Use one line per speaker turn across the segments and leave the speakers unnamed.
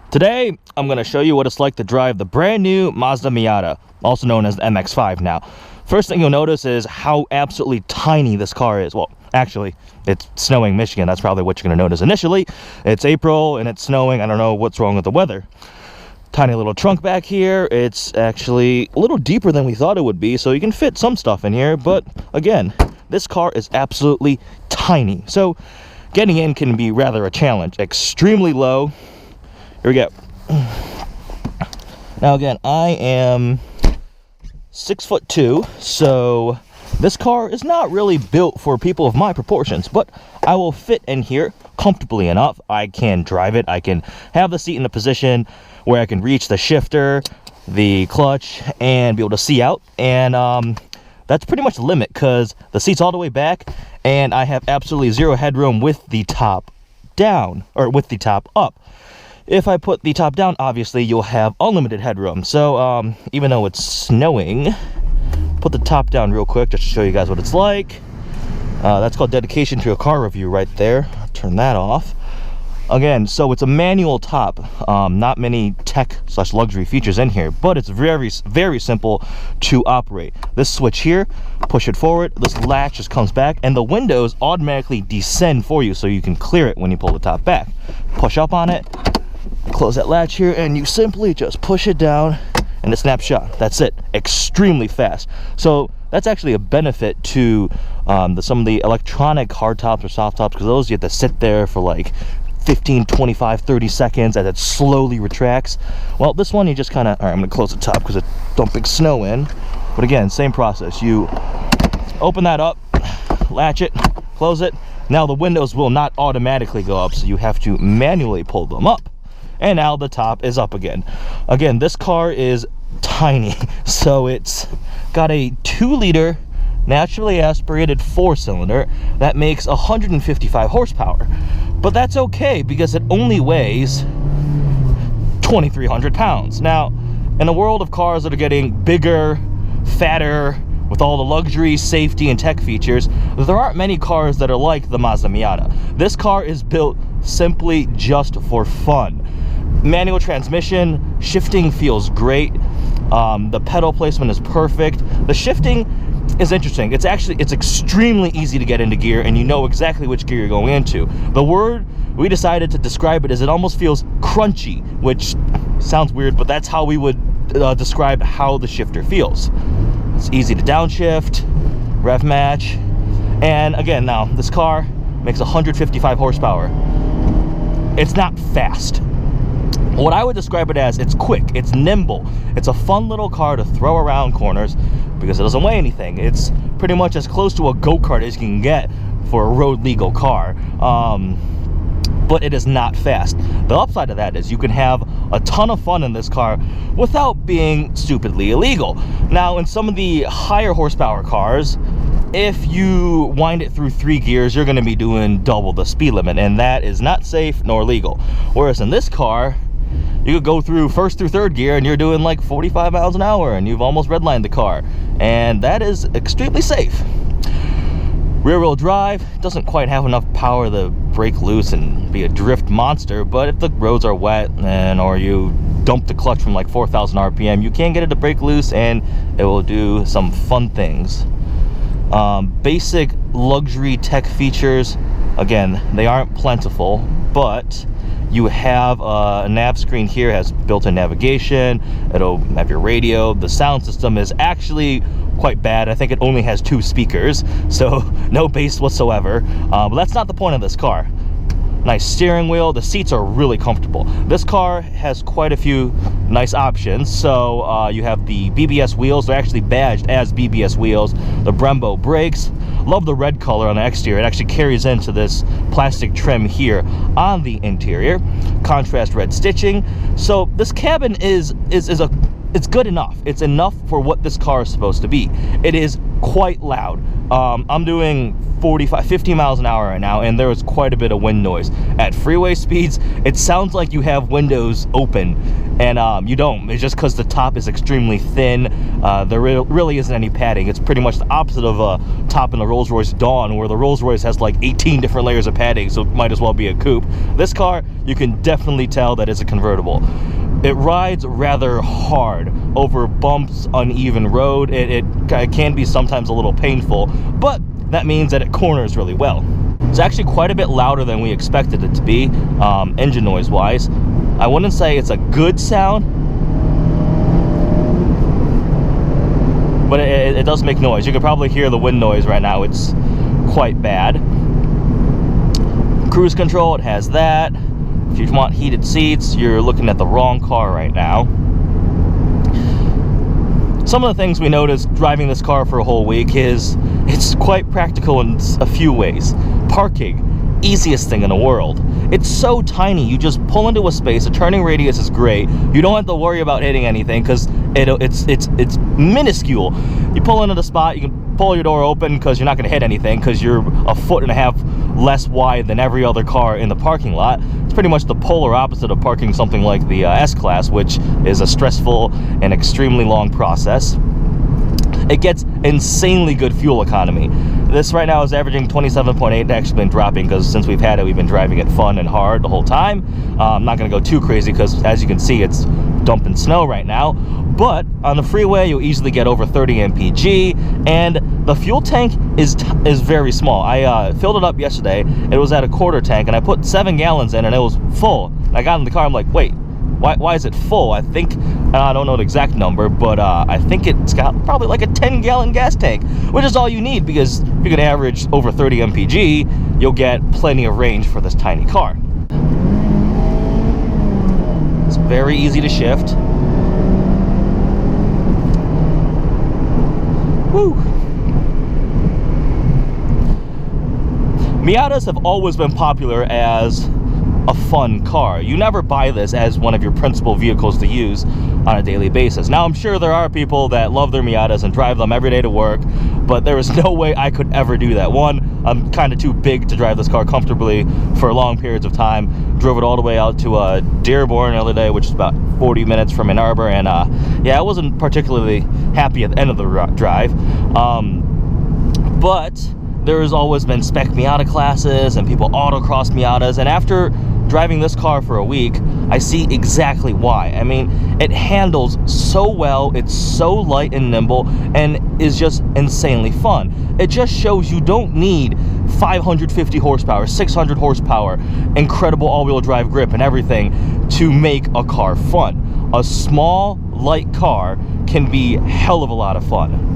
Today, I'm going to show you what it's like to drive the brand new Mazda Miata, also known as the MX-5 now. First thing you'll notice is how absolutely tiny this car is. Well, actually, it's snowing Michigan. That's probably what you're going to notice initially. It's April and it's snowing. I don't know what's wrong with the weather. Tiny little trunk back here. It's actually a little deeper than we thought it would be, so you can fit some stuff in here. But again, this car is absolutely tiny. So getting in can be rather a challenge. Extremely low. Here we go. Now again, I am 6'2", so this car is not really built for people of my proportions, but I will fit in here comfortably enough. I can drive it. I can have the seat in a position where I can reach the shifter, the clutch, and be able to see out. And that's pretty much the limit because the seat's all the way back, and I have absolutely zero headroom with the top down, or with the top up. If I put the top down, obviously you'll have unlimited headroom. So even though it's snowing, put the top down real quick just to show you guys what it's like. That's called dedication to a car review right there. Turn that off. Again, so it's a manual top. Not many tech/luxury features in here, but it's very, very simple to operate. This switch here, push it forward, this latch just comes back, and the windows automatically descend for you so you can clear it when you pull the top back. Push up on it, close that latch here, and you simply just push it down and it snaps shut. That's it. Extremely fast. So that's actually a benefit to some of the electronic hard tops or soft tops, because those you have to sit there for like 15, 25, 30 seconds as it slowly retracts. Well, this one you just kind of, all right, I'm gonna close the top because it's dumping snow in. But again, same process. You open that up, latch it, close it. Now the windows will not automatically go up, so you have to manually pull them up. And now the top is up again. Again, this car is tiny, so it's got a 2-liter naturally aspirated 4-cylinder that makes 155 horsepower. But that's okay because it only weighs 2,300 pounds. Now, in a world of cars that are getting bigger, fatter, with all the luxury, safety, and tech features, there aren't many cars that are like the Mazda Miata. This car is built simply just for fun. Manual transmission, shifting feels great. The pedal placement is perfect. The shifting is interesting. It's extremely easy to get into gear, and you know exactly which gear you're going into. The word we decided to describe it is it almost feels crunchy, which sounds weird, but that's how we would describe how the shifter feels. It's easy to downshift, rev match, and again, now this car makes 155 horsepower. It's not fast. What I would describe it as, it's quick, it's nimble. It's a fun little car to throw around corners because it doesn't weigh anything. It's pretty much as close to a go-kart as you can get for a road legal car. But it is not fast. The upside of that is you can have a ton of fun in this car without being stupidly illegal. Now, in some of the higher horsepower cars, if you wind it through 3 gears, you're gonna be doing double the speed limit, and that is not safe nor legal. Whereas in this car, you could go through 1st through 3rd gear and you're doing like 45 miles an hour and you've almost redlined the car. And that is extremely safe. Rear wheel drive doesn't quite have enough power to break loose and be a drift monster, but if the roads are wet or you dump the clutch from like 4,000 RPM, you can get it to break loose and it will do some fun things. Basic luxury tech features, again, they aren't plentiful, but you have a nav screen here, has built-in navigation, it'll have your radio. The sound system is actually quite bad. I think it only has 2 speakers, so no bass whatsoever. But that's not the point of this car. Nice steering wheel. The seats are really comfortable. This car has quite a few nice options. So you have the BBS wheels. They're actually badged as BBS wheels. The Brembo brakes. Love the red color on the exterior. It actually carries into this plastic trim here on the interior. Contrast red stitching. So this cabin is it's good enough. It's enough for what this car is supposed to be. It is quite loud. I'm doing 50 miles an hour right now, and there is quite a bit of wind noise. At freeway speeds, it sounds like you have windows open, and you don't. It's just because the top is extremely thin. There really isn't any padding. It's pretty much the opposite of a top in the Rolls-Royce Dawn, where the Rolls-Royce has like 18 different layers of padding, so it might as well be a coupe. This car, you can definitely tell that it's a convertible. It rides rather hard over bumps, uneven road. It can be sometimes a little painful, but that means that it corners really well. It's actually quite a bit louder than we expected it to be, engine noise wise. I wouldn't say it's a good sound, but it does make noise. You can probably hear the wind noise right now. It's quite bad. Cruise control, it has that. If you want heated seats, you're looking at the wrong car right now. Some of the things we noticed driving this car for a whole week is it's quite practical in a few ways. Parking, easiest thing in the world. It's so tiny, you just pull into a space, the turning radius is great, you don't have to worry about hitting anything because it's minuscule. You pull into the spot, you can pull your door open because you're not going to hit anything because you're 1.5 feet less wide than every other car in the parking lot. It's pretty much the polar opposite of parking something like the S-Class, which is a stressful and extremely long process. It gets insanely good fuel economy. This right now is averaging 27.8. It's actually been dropping because since we've had it, we've been driving it fun and hard the whole time. I'm not going to go too crazy because, as you can see, it's dumping snow right now. But on the freeway, you'll easily get over 30 mpg, and the fuel tank is very small. I filled it up yesterday. It was at a quarter tank, and I put 7 gallons in, and it was full. I got in the car, I'm like, wait, why is it full? I think, I don't know the exact number, but I think it's got probably like a 10-gallon gas tank, which is all you need, because if you can average over 30 mpg, you'll get plenty of range for this tiny car. It's very easy to shift. Woo! Miatas have always been popular as a fun car. You never buy this as one of your principal vehicles to use on a daily basis. Now, I'm sure there are people that love their Miatas and drive them every day to work, but there is no way I could ever do that. One, I'm kind of too big to drive this car comfortably for long periods of time. Drove it all the way out to Dearborn the other day, which is about 40 minutes from Ann Arbor, and yeah, I wasn't particularly happy at the end of the drive. But there's always been spec Miata classes and people autocross Miatas, and after driving this car for a week, I see exactly why. I mean, it handles so well, it's so light and nimble, and is just insanely fun. It just shows you don't need 550 horsepower, 600 horsepower, incredible all-wheel drive grip and everything to make a car fun. A small, light car can be a hell of a lot of fun.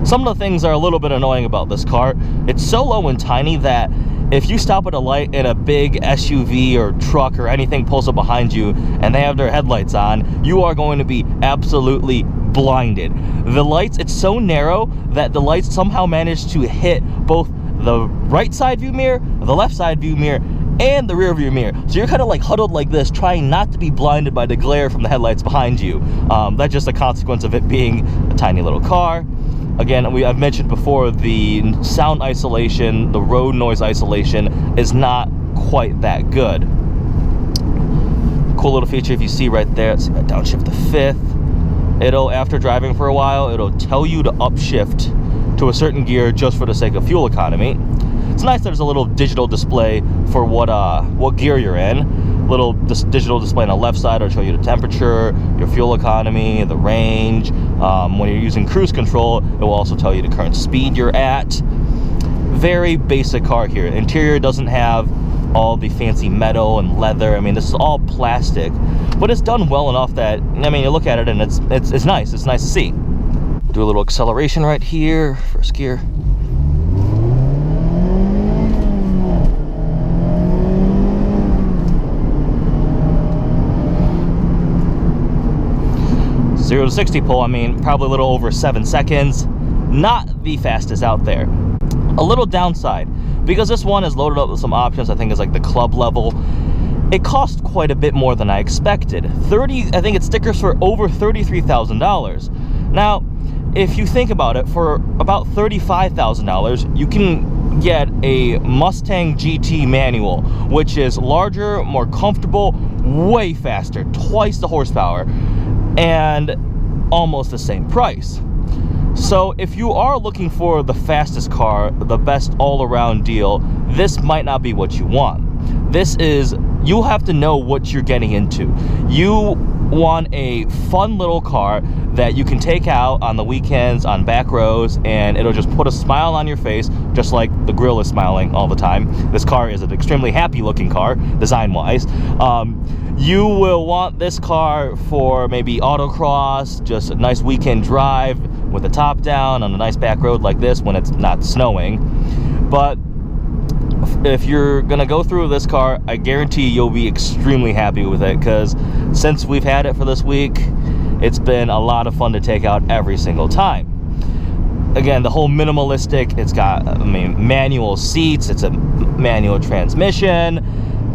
Some of the things that are a little bit annoying about this car, it's so low and tiny that if you stop at a light and a big SUV or truck or anything pulls up behind you and they have their headlights on, you are going to be absolutely blinded. The lights, it's so narrow that the lights somehow manage to hit both the right side view mirror, the left side view mirror, and the rear view mirror. So you're kind of like huddled like this, trying not to be blinded by the glare from the headlights behind you. That's just a consequence of it being a tiny little car. Again, I've mentioned before, the sound isolation, the road noise isolation is not quite that good. Cool little feature, if you see right there, let's see if I downshift to 5th. It'll, after driving for a while, it'll tell you to upshift to a certain gear just for the sake of fuel economy. It's nice that there's a little digital display for what gear you're in. Little digital display on the left side will show you the temperature, your fuel economy, the range. When you're using cruise control, it will also tell you the current speed you're at. Very basic car here. Interior doesn't have all the fancy metal and leather. I mean, this is all plastic, but it's done well enough that, I mean, you look at it and it's nice. It's nice to see. Do a little acceleration right here, first gear. Zero to 60 pull, I mean, probably a little over 7 seconds. Not the fastest out there. A little downside, because this one is loaded up with some options, I think is like the club level. It cost quite a bit more than I expected. I think it stickers for over $33,000. Now, if you think about it, for about $35,000, you can get a Mustang GT manual, which is larger, more comfortable, way faster, twice the horsepower, and almost the same price. So if you are looking for the fastest car, the best all-around deal, this might not be what you want. You have to know what you're getting into. You want a fun little car that you can take out on the weekends on back roads, and it'll just put a smile on your face, just like the grill is smiling all the time. This car is an extremely happy looking car, design-wise. You will want this car for maybe autocross, just a nice weekend drive with the top down on a nice back road like this when it's not snowing. But if you're gonna go through this car, I guarantee you'll be extremely happy with it, because since we've had it for this week, it's been a lot of fun to take out every single time. Again, the whole minimalistic, it's got, manual seats, it's a manual transmission,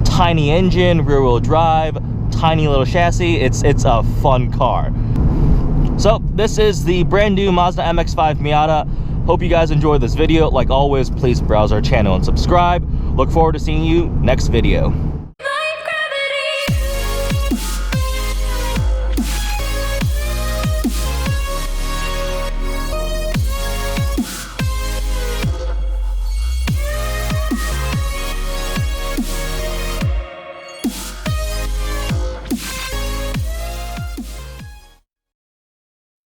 tiny engine, rear-wheel drive, tiny little chassis. It's a fun car. So this is the brand new Mazda MX-5 Miata. Hope you guys enjoyed this video. Like always, please browse our channel and subscribe. Look forward to seeing you next video.